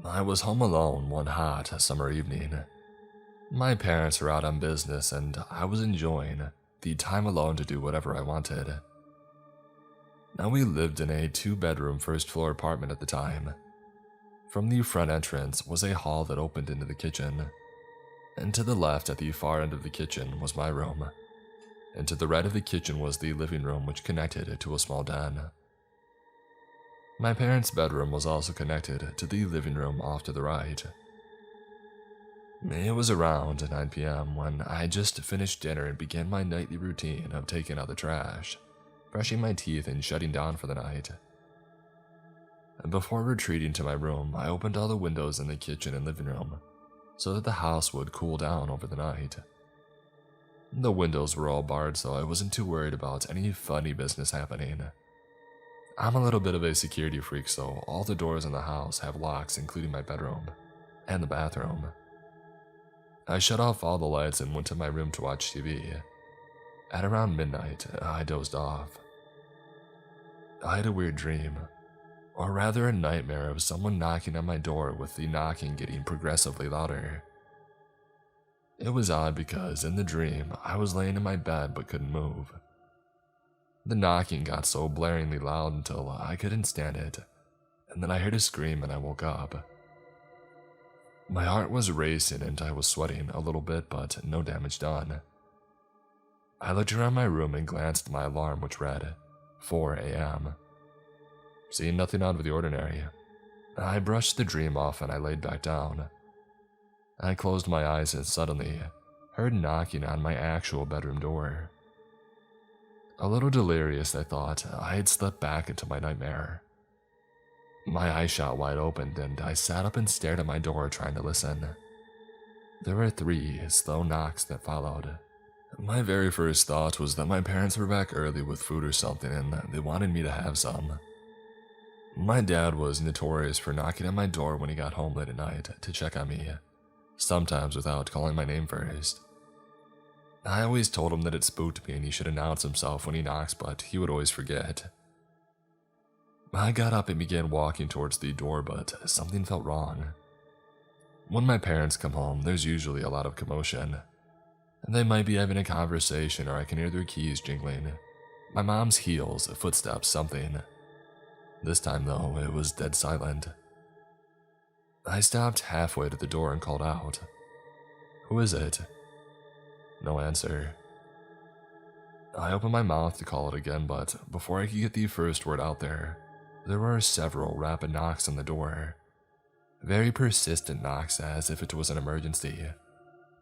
I was home alone one hot summer evening. My parents were out on business and I was enjoying the time alone to do whatever I wanted. Now we lived in a 2-bedroom first floor apartment at the time. From the front entrance was a hall that opened into the kitchen, and to the left at the far end of the kitchen was my room, and to the right of the kitchen was the living room which connected to a small den. My parents' bedroom was also connected to the living room off to the right. It was around 9 p.m. when I had just finished dinner and began my nightly routine of taking out the trash, brushing my teeth, and shutting down for the night. And before retreating to my room, I opened all the windows in the kitchen and living room so that the house would cool down over the night. The windows were all barred, so I wasn't too worried about any funny business happening. I'm a little bit of a security freak, so all the doors in the house have locks, including my bedroom and the bathroom. I shut off all the lights and went to my room to watch TV. At around midnight, I dozed off. I had a weird dream, or rather a nightmare of someone knocking on my door, with the knocking getting progressively louder. It was odd because in the dream, I was laying in my bed but couldn't move. The knocking got so blaringly loud until I couldn't stand it, and then I heard a scream and I woke up. My heart was racing and I was sweating a little bit, but no damage done. I looked around my room and glanced at my alarm, which read 4 a.m. Seeing nothing out of the ordinary, I brushed the dream off and I laid back down. I closed my eyes and suddenly heard knocking on my actual bedroom door. A little delirious, I thought I had slipped back into my nightmare. My eyes shot wide open and I sat up and stared at my door, trying to listen. There were 3 slow knocks that followed. My very first thought was that my parents were back early with food or something and they wanted me to have some. My dad was notorious for knocking on my door when he got home late at night to check on me, sometimes without calling my name first. I always told him that it spooked me and he should announce himself when he knocks, but he would always forget. I got up and began walking towards the door, but something felt wrong. When my parents come home, there's usually a lot of commotion. They might be having a conversation, or I can hear their keys jingling, my mom's heels, footsteps, something. This time, though, it was dead silent. I stopped halfway to the door and called out, "Who is it?" No answer. I opened my mouth to call it again, but before I could get the first word out there were several rapid knocks on the door. Very persistent knocks, as if it was an emergency,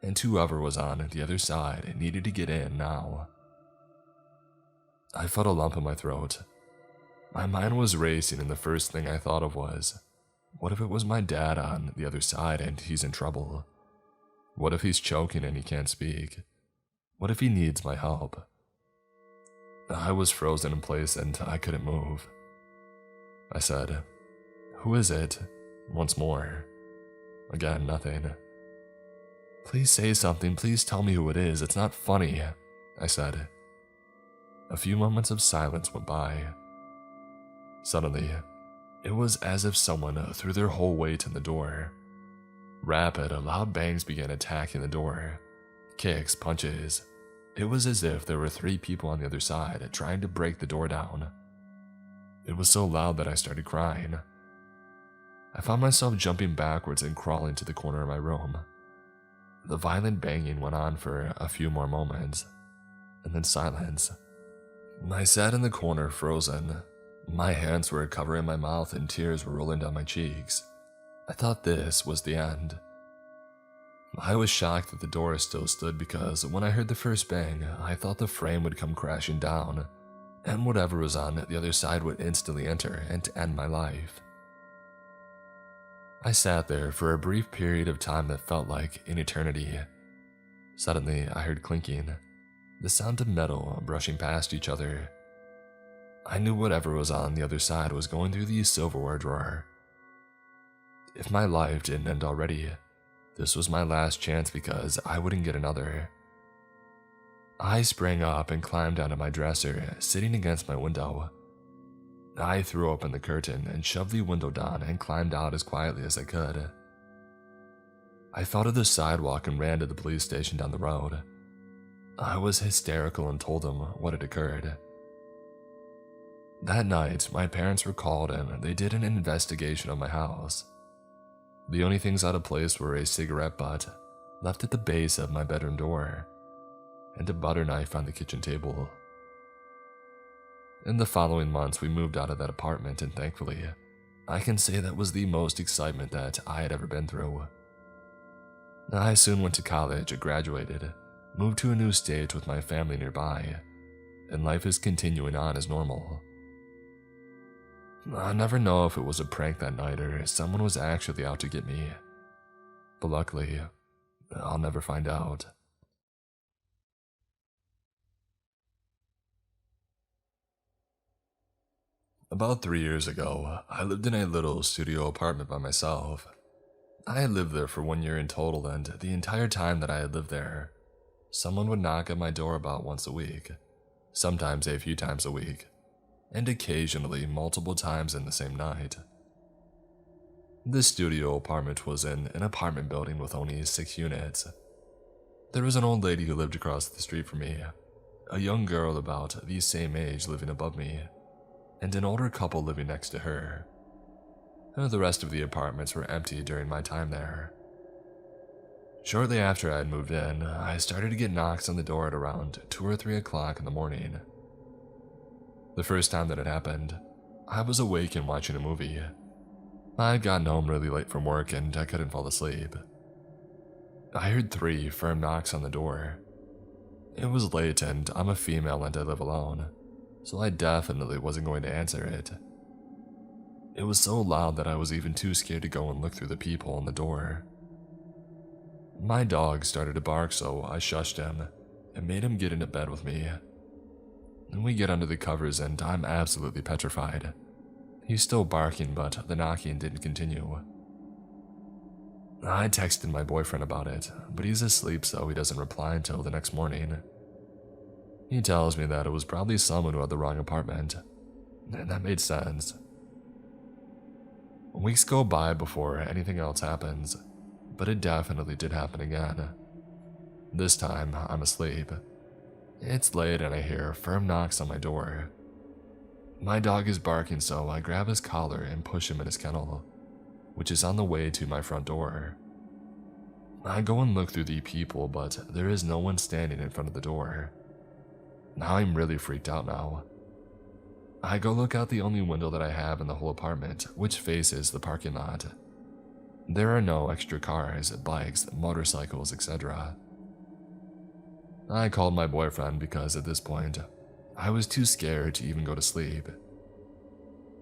and whoever was on the other side needed to get in now. I felt a lump in my throat. My mind was racing, and the first thing I thought of was, what if it was my dad on the other side and he's in trouble? What if he's choking and he can't speak? What if he needs my help? I was frozen in place and I couldn't move. I said, "Who is it?" once more. Again, nothing. "Please say something, please tell me who it is, it's not funny," I said. A few moments of silence went by. Suddenly, it was as if someone threw their whole weight in the door. Rapid, loud bangs began attacking the door. Kicks, punches. It was as if there were 3 people on the other side trying to break the door down. It was so loud that I started crying. I found myself jumping backwards and crawling to the corner of my room. The violent banging went on for a few more moments, and then silence. I sat in the corner, frozen. My hands were covering my mouth and tears were rolling down my cheeks. I thought this was the end. I was shocked that the door still stood, because when I heard the first bang, I thought the frame would come crashing down, and whatever was on the other side would instantly enter and end my life. I sat there for a brief period of time that felt like an eternity. Suddenly, I heard clinking, the sound of metal brushing past each other. I knew whatever was on the other side was going through the silverware drawer. If my life didn't end already, this was my last chance, because I wouldn't get another. I sprang up and climbed onto my dresser, sitting against my window. I threw open the curtain and shoved the window down and climbed out as quietly as I could. I fell to the sidewalk and ran to the police station down the road. I was hysterical and told them what had occurred. That night, my parents were called in. They did an investigation of my house. The only things out of place were a cigarette butt left at the base of my bedroom door and a butter knife on the kitchen table. In the following months, we moved out of that apartment, and thankfully, I can say that was the most excitement that I had ever been through. I soon went to college, graduated, moved to a new state with my family nearby, and life is continuing on as normal. I never know if it was a prank that night or someone was actually out to get me, but luckily, I'll never find out. About 3 years ago, I lived in a little studio apartment by myself. I had lived there for 1 year in total, and the entire time that I had lived there, someone would knock at my door about once a week, sometimes a few times a week, and occasionally multiple times in the same night. This studio apartment was in an apartment building with only 6 units. There was an old lady who lived across the street from me, a young girl about the same age living above me, and an older couple living next to her. The rest of the apartments were empty during my time there. Shortly after I had moved in, I started to get knocks on the door at around 2 or 3 o'clock in the morning. The first time that it happened, I was awake and watching a movie. I had gotten home really late from work and I couldn't fall asleep. I heard 3 firm knocks on the door. It was late and I'm a female and I live alone, so I definitely wasn't going to answer it. It was so loud that I was even too scared to go and look through the peephole in the door. My dog started to bark, so I shushed him and made him get into bed with me. And we get under the covers and I'm absolutely petrified. He's still barking, but the knocking didn't continue. I texted my boyfriend about it, but he's asleep, so he doesn't reply until the next morning. He tells me that it was probably someone who had the wrong apartment, and that made sense. Weeks go by before anything else happens, but it definitely did happen again. This time, I'm asleep. It's late and I hear firm knocks on my door. My dog is barking, so I grab his collar and push him in his kennel, which is on the way to my front door. I go and look through the peephole, but there is no one standing in front of the door. Now I'm really freaked out now. I go look out the only window that I have in the whole apartment, which faces the parking lot. There are no extra cars, bikes, motorcycles, etc. I called my boyfriend because at this point, I was too scared to even go to sleep.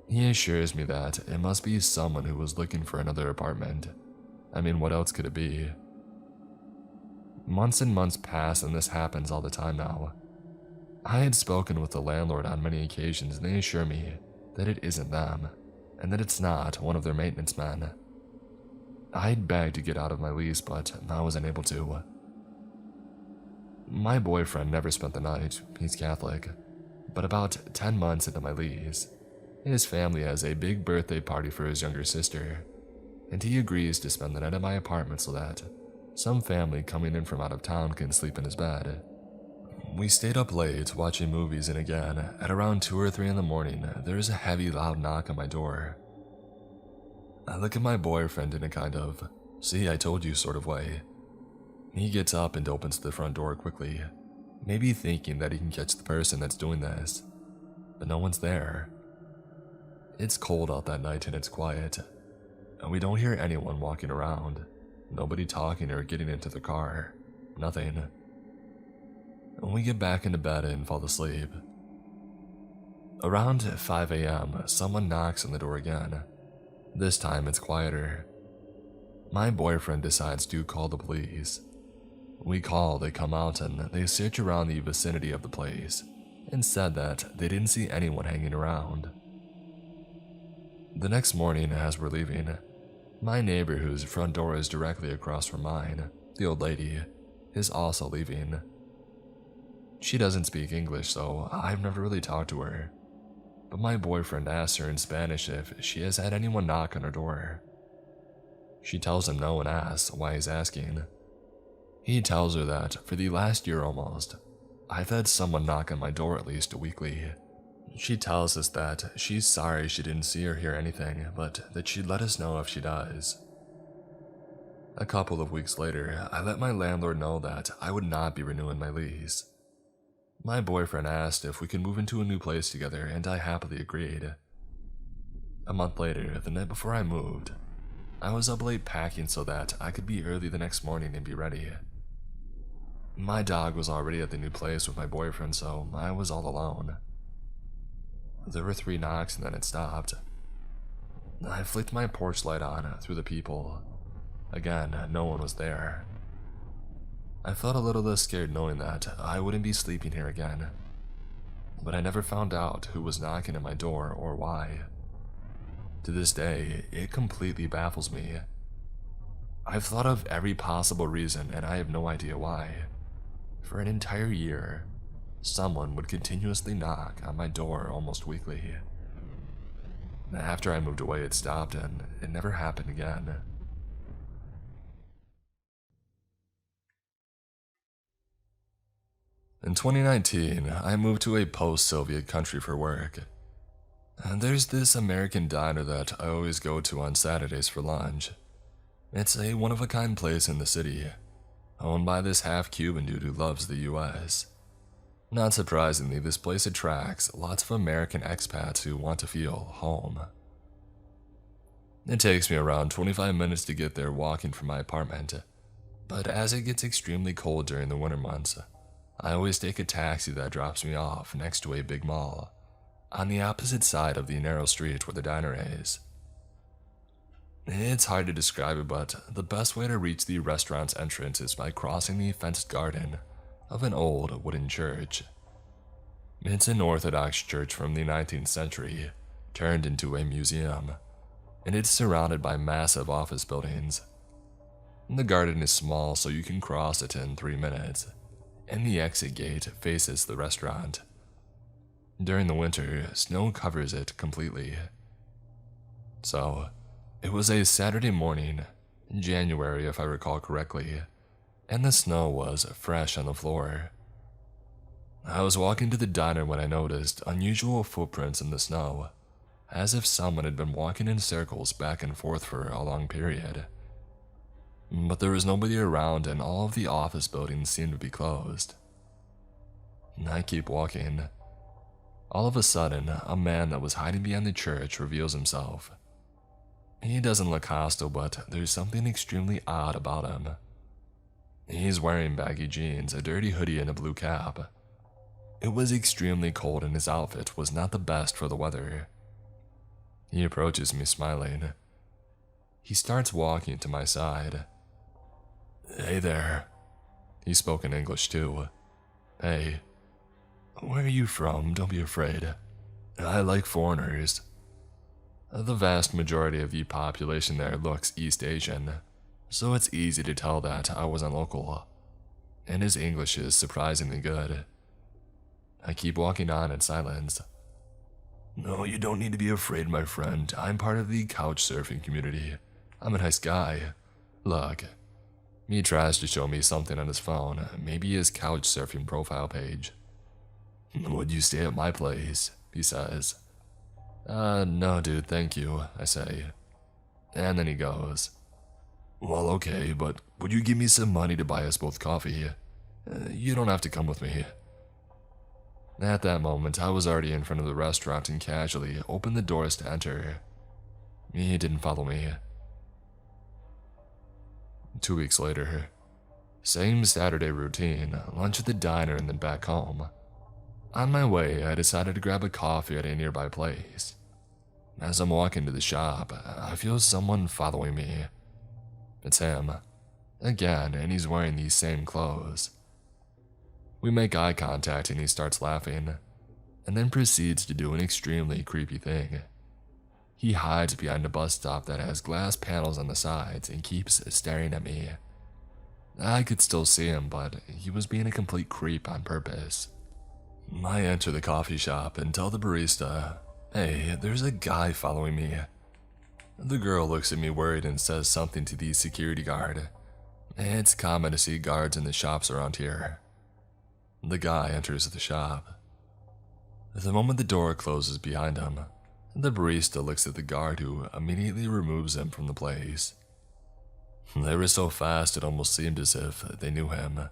He assures me that it must be someone who was looking for another apartment. I mean, what else could it be? Months and months pass and this happens all the time now. I had spoken with the landlord on many occasions and they assure me that it isn't them, and that it's not one of their maintenance men. I'd begged to get out of my lease, but I wasn't able to. My boyfriend never spent the night, he's Catholic, but about 10 months into my lease, his family has a big birthday party for his younger sister, and he agrees to spend the night at my apartment so that some family coming in from out of town can sleep in his bed. We stayed up late watching movies, and again, at around 2 or 3 in the morning, there is a heavy loud knock on my door. I look at my boyfriend in a kind of, "see, I told you" sort of way. He gets up and opens the front door quickly, maybe thinking that he can catch the person that's doing this, but no one's there. It's cold out that night and it's quiet, and we don't hear anyone walking around, nobody talking or getting into the car, nothing. We get back into bed and fall asleep. Around 5 a.m., someone knocks on the door again. This time it's quieter. My boyfriend decides to call the police. We call, they come out, and they search around the vicinity of the place and said that they didn't see anyone hanging around. The next morning, as we're leaving, my neighbor, whose front door is directly across from mine, the old lady, is also leaving. She doesn't speak English, so I've never really talked to her. but my boyfriend asks her in Spanish if she has had anyone knock on her door. She tells him no and asks why he's asking. He tells her that for the last year almost, I've had someone knock on my door at least weekly. She tells us that she's sorry she didn't see or hear anything, but that she'd let us know if she does. A couple of weeks later, I let my landlord know that I would not be renewing my lease. My boyfriend asked if we could move into a new place together, and I happily agreed. A month later, the night before I moved, I was up late packing so that I could be early the next morning and be ready. My dog was already at the new place with my boyfriend, so I was all alone. There were 3 knocks and then it stopped. I flicked my porch light on through the peephole. Again, no one was there. I felt a little less scared knowing that I wouldn't be sleeping here again. But I never found out who was knocking at my door or why. To this day, it completely baffles me. I've thought of every possible reason and I have no idea why. For an entire year, someone would continuously knock on my door almost weekly. After I moved away, it stopped and it never happened again. In 2019, I moved to a post-Soviet country for work. And there's this American diner that I always go to on Saturdays for lunch. It's a one-of-a-kind place in the city, owned by this half-Cuban dude who loves the US. Not surprisingly, this place attracts lots of American expats who want to feel home. It takes me around 25 minutes to get there walking from my apartment, but as it gets extremely cold during the winter months, I always take a taxi that drops me off next to a big mall, on the opposite side of the narrow street where the diner is. It's hard to describe it, but the best way to reach the restaurant's entrance is by crossing the fenced garden of an old wooden church. It's an Orthodox church from the 19th century, turned into a museum, and it's surrounded by massive office buildings. The garden is small, so you can cross it in 3 minutes, and the exit gate faces the restaurant. During the winter, snow covers it completely. So, it was a Saturday morning, in January if I recall correctly, and the snow was fresh on the floor. I was walking to the diner when I noticed unusual footprints in the snow, as if someone had been walking in circles back and forth for a long period. But there was nobody around and all of the office buildings seemed to be closed. I keep walking. All of a sudden, a man that was hiding behind the church reveals himself. He doesn't look hostile, but there's something extremely odd about him. He's wearing baggy jeans, a dirty hoodie, and a blue cap. It was extremely cold and his outfit was not the best for the weather. He approaches me smiling. He starts walking to my side. "Hey there." He spoke in English too. "Hey, where are you from? Don't be afraid. I like foreigners." The vast majority of the population there looks East Asian, so it's easy to tell that I wasn't local. And his English is surprisingly good. I keep walking on in silence. "No, you don't need to be afraid, my friend. I'm part of the couch surfing community. I'm a nice guy. Look." He tries to show me something on his phone, maybe his couch surfing profile page. "Would you stay at my place?" he says. No dude, thank you," I say. And then he goes, "Well, okay, but would you give me some money to buy us both coffee? You don't have to come with me." At that moment, I was already in front of the restaurant and casually opened the doors to enter. He didn't follow me. 2 weeks later, same Saturday routine, lunch at the diner and then back home. On my way, I decided to grab a coffee at a nearby place. As I'm walking to the shop, I feel someone following me. It's him, again, and he's wearing these same clothes. We make eye contact and he starts laughing, and then proceeds to do an extremely creepy thing. He hides behind a bus stop that has glass panels on the sides and keeps staring at me. I could still see him, but he was being a complete creep on purpose. I enter the coffee shop and tell the barista, "Hey, there's a guy following me." The girl looks at me worried and says something to the security guard. It's common to see guards in the shops around here. The guy enters the shop. The moment the door closes behind him, the barista looks at the guard, who immediately removes him from the place. They were so fast it almost seemed as if they knew him.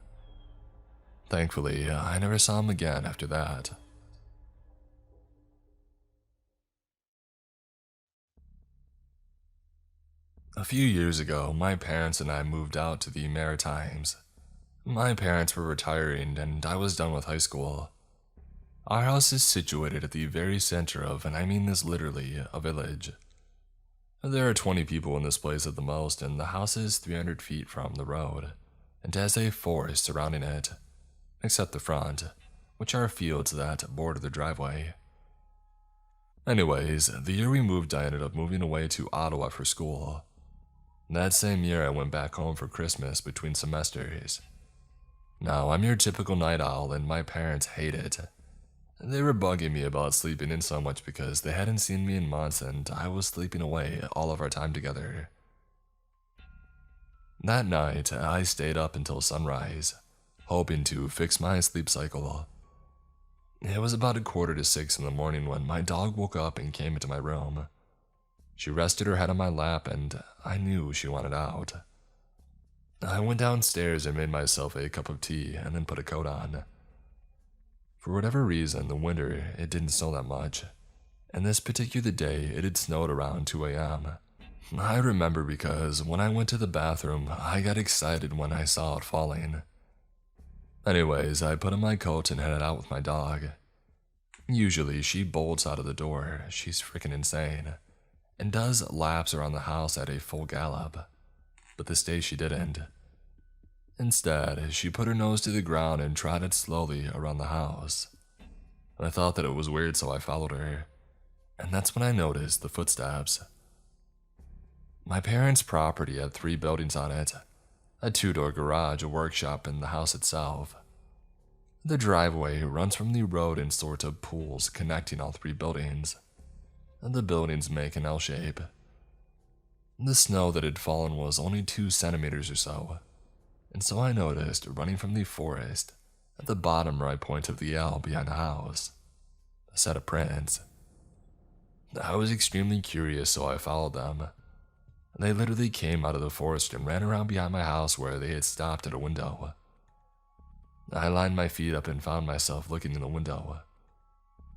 Thankfully, I never saw him again after that. A few years ago, my parents and I moved out to the Maritimes. My parents were retiring and I was done with high school. Our house is situated at the very center of, and I mean this literally, a village. There are 20 people in this place at the most, and the house is 300 feet from the road, and has a forest surrounding it, except the front, which are fields that border the driveway. Anyways, the year we moved, I ended up moving away to Ottawa for school. That same year, I went back home for Christmas between semesters. Now, I'm your typical night owl, and my parents hate it. They were bugging me about sleeping in so much because they hadn't seen me in months and I was sleeping away all of our time together. That night, I stayed up until sunrise, hoping to fix my sleep cycle. It was about 5:45 in the morning when my dog woke up and came into my room. She rested her head on my lap and I knew she wanted out. I went downstairs and made myself a cup of tea and then put a coat on. For whatever reason, the winter, it didn't snow that much, and this particular day, it had snowed around 2 a.m. I remember because when I went to the bathroom, I got excited when I saw it falling. Anyways, I put on my coat and headed out with my dog. Usually, she bolts out of the door, she's freaking insane, and does laps around the house at a full gallop, but this day she didn't. Instead, she put her nose to the ground and trotted slowly around the house. I thought that it was weird, so I followed her, and that's when I noticed the footsteps. My parents' property had 3 buildings on it, a 2-door garage, a workshop, and the house itself. The driveway runs from the road in sort of pools connecting all 3 buildings, and the buildings make an L shape. The snow that had fallen was only 2 centimeters or so, and so I noticed, running from the forest, at the bottom right point of the L behind the house, a set of prints. I was extremely curious, so I followed them. They literally came out of the forest and ran around behind my house where they had stopped at a window. I lined my feet up and found myself looking in the window.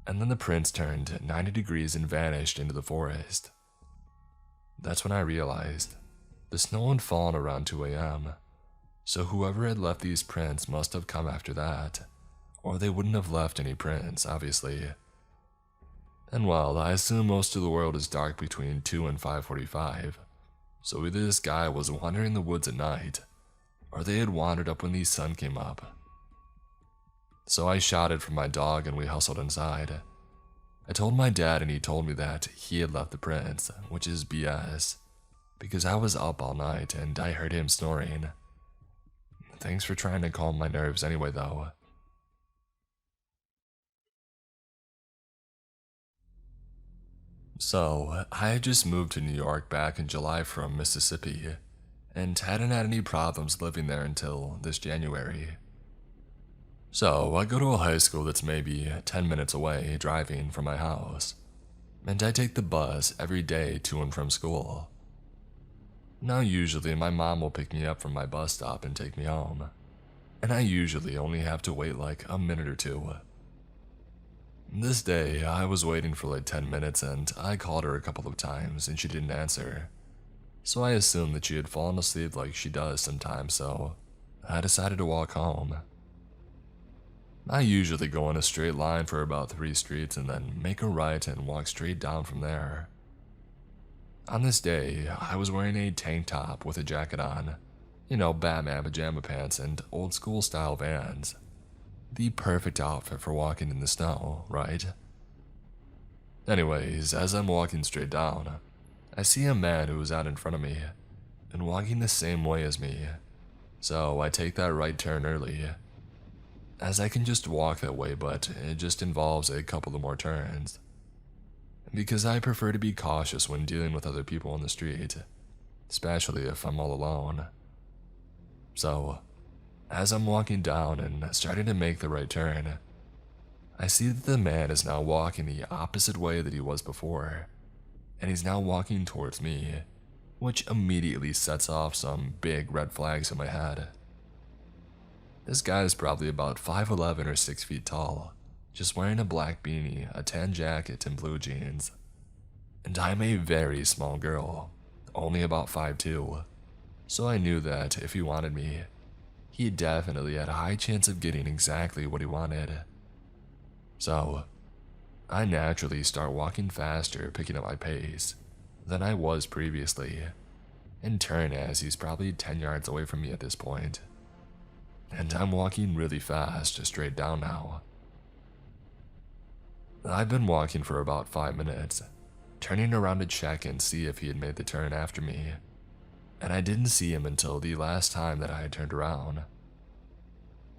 And then the prints turned 90 degrees and vanished into the forest. That's when I realized the snow had fallen around 2 a.m., so whoever had left these prints must have come after that, or they wouldn't have left any prints, obviously. And well, I assume most of the world is dark between 2 and 5:45, so either this guy was wandering the woods at night, or they had wandered up when the sun came up. So I shouted for my dog and we hustled inside. I told my dad and he told me that he had left the prints, which is BS, because I was up all night and I heard him snoring. Thanks for trying to calm my nerves anyway, though. So, I had just moved to New York back in July from Mississippi, and hadn't had any problems living there until this January. So, I go to a high school that's maybe 10 minutes away driving from my house, and I take the bus every day to and from school. Now usually my mom will pick me up from my bus stop and take me home, and I usually only have to wait like a minute or 2. This day, I was waiting for like 10 minutes and I called her a couple of times and she didn't answer, so I assumed that she had fallen asleep like she does sometimes, so I decided to walk home. I usually go in a straight line for about 3 streets and then make a right and walk straight down from there. On this day, I was wearing a tank top with a jacket on, Batman pajama pants and old school style Vans. The perfect outfit for walking in the snow, right? Anyways, as I'm walking straight down, I see a man who is out in front of me and walking the same way as me, so I take that right turn early, as I can just walk that way, but it just involves a couple of more turns. because I prefer to be cautious when dealing with other people on the street, especially if I'm all alone. So, as I'm walking down and starting to make the right turn, I see that the man is now walking the opposite way that he was before, and he's now walking towards me, which immediately sets off some big red flags in my head. This guy is probably about 5'11" or 6 feet tall, just wearing a black beanie, a tan jacket, and blue jeans. And I'm a very small girl, only about 5'2", so I knew that if he wanted me, he definitely had a high chance of getting exactly what he wanted. So, I naturally start walking faster, picking up my pace, than I was previously, and turn as he's probably 10 yards away from me at this point. And I'm walking really fast, straight down now. I've been walking for about 5 minutes, turning around to check and see if he had made the turn after me, and I didn't see him until the last time that I had turned around.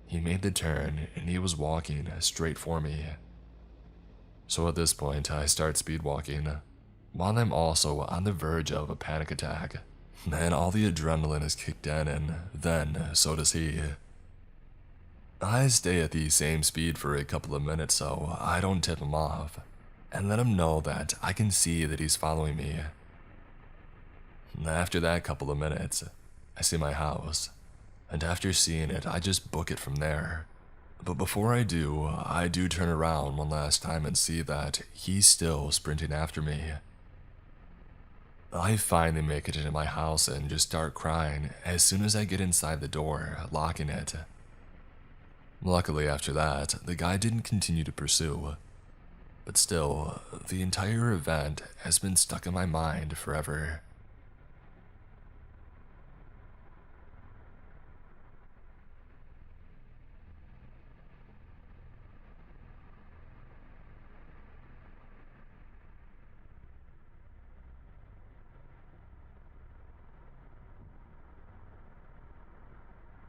He made the turn and he was walking straight for me. So at this point, I start speed walking, while I'm also on the verge of a panic attack. And all the adrenaline is kicked in, and then so does he. I stay at the same speed for a couple of minutes so I don't tip him off, and let him know that I can see that he's following me. After that couple of minutes, I see my house, and after seeing it, I just book it from there. But before I do turn around one last time and see that he's still sprinting after me. I finally make it into my house and just start crying as soon as I get inside the door, locking it. Luckily after that, the guy didn't continue to pursue. But still, the entire event has been stuck in my mind forever.